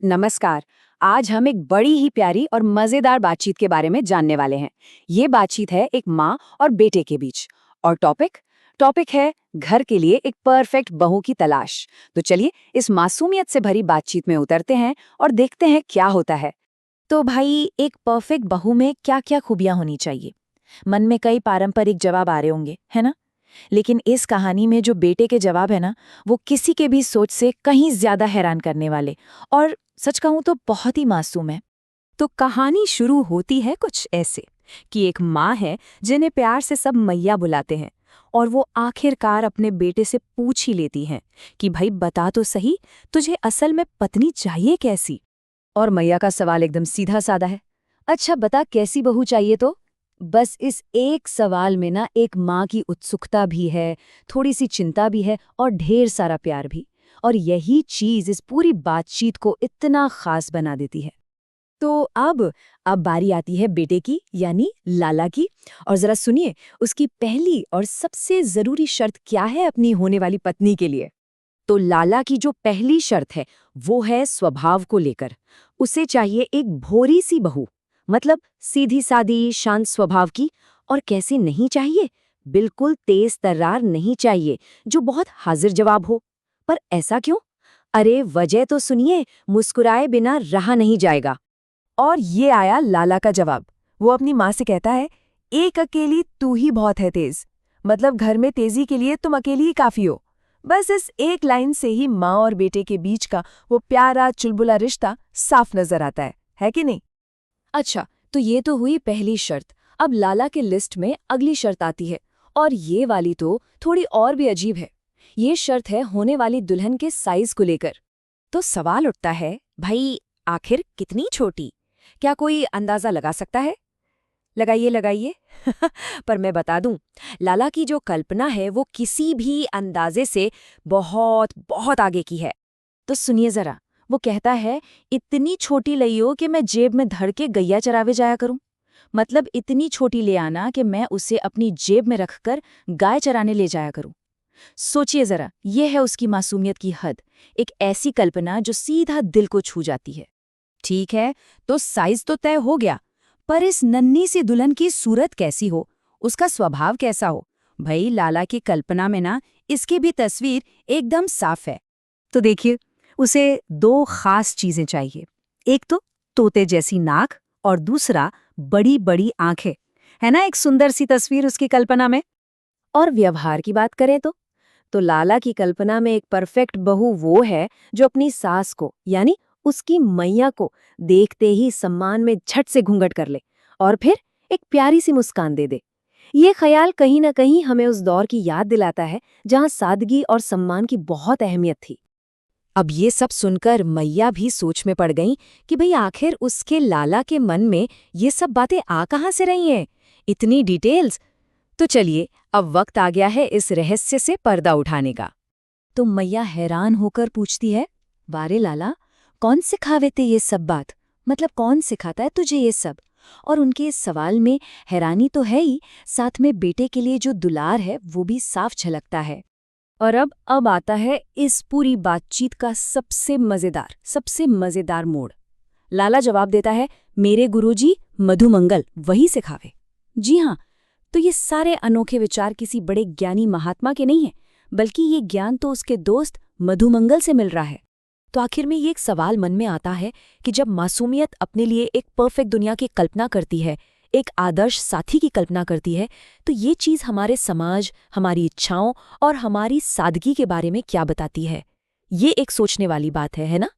नमस्कार। आज हम एक बड़ी ही प्यारी और मजेदार बातचीत के बारे में जानने वाले हैं। ये बातचीत है एक माँ और बेटे के बीच। और टॉपिक है घर के लिए एक परफेक्ट बहू की तलाश। तो चलिए इस मासूमियत से भरी बातचीत में उतरते हैं और देखते हैं क्या होता है। तो भाई, एक परफेक्ट बहू में क्या क्या खूबियां होनी चाहिए? मन में कई पारंपरिक जवाब आ रहे होंगे, है ना? लेकिन इस कहानी में जो बेटे के जवाब है ना, वो किसी के भी सोच से कहीं ज्यादा हैरान करने वाले और सच कहूं तो बहुत ही मासूम है। तो कहानी शुरू होती है कुछ ऐसे कि एक माँ है जिन्हें प्यार से सब मैया बुलाते हैं, और वो आखिरकार अपने बेटे से पूछ ही लेती हैं कि भाई बता तो सही, तुझे असल में पत्नी चाहिए कैसी। और मैया का सवाल एकदम सीधा साधा है, अच्छा बता कैसी बहू चाहिए तो। बस इस एक सवाल में ना एक माँ की उत्सुकता भी है, थोड़ी सी चिंता भी है और ढेर सारा प्यार भी। और यही चीज इस पूरी बातचीत को इतना खास बना देती है। तो अब बारी आती है बेटे की, यानी लाला की। और जरा सुनिए उसकी पहली और सबसे जरूरी शर्त क्या है अपनी होने वाली पत्नी के लिए। तो लाला की जो पहली शर्त है वो है स्वभाव को लेकर। उसे चाहिए एक भोरी सी बहू, मतलब सीधी सादी शांत स्वभाव की। और कैसे नहीं चाहिए, बिल्कुल तेज तर्रार नहीं चाहिए जो बहुत हाजिर जवाब हो। पर ऐसा क्यों? अरे वजह तो सुनिए, मुस्कुराए बिना रहा नहीं जाएगा। और ये आया लाला का जवाब। वो अपनी माँ से कहता है, एक अकेली तू ही बहुत है तेज। मतलब घर में तेजी के लिए तुम अकेली ही काफी हो। बस इस एक लाइन से ही माँ और बेटे के बीच का वो प्यारा चुलबुला रिश्ता साफ नजर आता है कि नहीं? अच्छा, तो ये तो हुई पहली शर्त। अब लाला के लिस्ट में अगली शर्त आती है, और ये वाली तो थोड़ी और भी अजीब है। ये शर्त है होने वाली दुल्हन के साइज को लेकर। तो सवाल उठता है, भाई आखिर कितनी छोटी? क्या कोई अंदाजा लगा सकता है? लगाइए लगाइए। पर मैं बता दूं, लाला की जो कल्पना है वो किसी भी अंदाजे से बहुत बहुत आगे की है। तो सुनिए जरा, वो कहता है, इतनी छोटी लइयो कि मैं जेब में धर के गैया चरावे जाया करूं। मतलब इतनी छोटी ले आना कि मैं उसे अपनी जेब में रखकर गाय चराने ले जाया करूं। सोचिए जरा, ये है उसकी मासूमियत की हद। एक ऐसी कल्पना जो सीधा दिल को छू जाती है। ठीक है, तो साइज तो तय हो गया, पर इस नन्ही सी दुल्हन की सूरत कैसी हो, उसका स्वभाव कैसा हो? भाई लाला की कल्पना में ना इसकी भी तस्वीर एकदम साफ है। तो देखिए, उसे दो खास चीजें चाहिए। एक तो तोते जैसी नाक, और दूसरा बड़ी बड़ी आंखें। है ना एक सुंदर सी तस्वीर उसकी कल्पना में। और व्यवहार की बात करें तो लाला की कल्पना में एक परफेक्ट बहू वो है जो अपनी सास को, यानी उसकी मैया को, देखते ही सम्मान में झट से घूंघट कर ले और फिर एक प्यारी सी मुस्कान दे दे। ये ख्याल कहीं ना कहीं हमें उस दौर की याद दिलाता है जहां सादगी और सम्मान की बहुत अहमियत थी। अब ये सब सुनकर मैया भी सोच में पड़ गईं कि भाई आखिर उसके लाला के मन में ये सब बातें आ कहाँ से रही हैं, इतनी डिटेल्स। तो चलिए अब वक्त आ गया है इस रहस्य से पर्दा उठाने का। तो मैया हैरान होकर पूछती है, वारे लाला, कौन सिखावे ते ये सब बात? मतलब कौन सिखाता है तुझे ये सब? और उनके इस सवाल में हैरानी तो है ही, साथ में बेटे के लिए जो दुलार है वो भी साफ झलकता है। और अब आता है इस पूरी बातचीत का सबसे मजेदार मोड़। लाला जवाब देता है, मेरे गुरुजी मधुमंगल वही सिखावे। जी हाँ, तो ये सारे अनोखे विचार किसी बड़े ज्ञानी महात्मा के नहीं हैं, बल्कि ये ज्ञान तो उसके दोस्त मधुमंगल से मिल रहा है। तो आखिर में ये एक सवाल मन में आता है कि जब मासूमियत अपने लिए एक परफेक्ट दुनिया की कल्पना करती है, एक आदर्श साथी की कल्पना करती है, तो ये चीज़ हमारे समाज, हमारी इच्छाओं और हमारी सादगी के बारे में क्या बताती है? ये एक सोचने वाली बात है ना?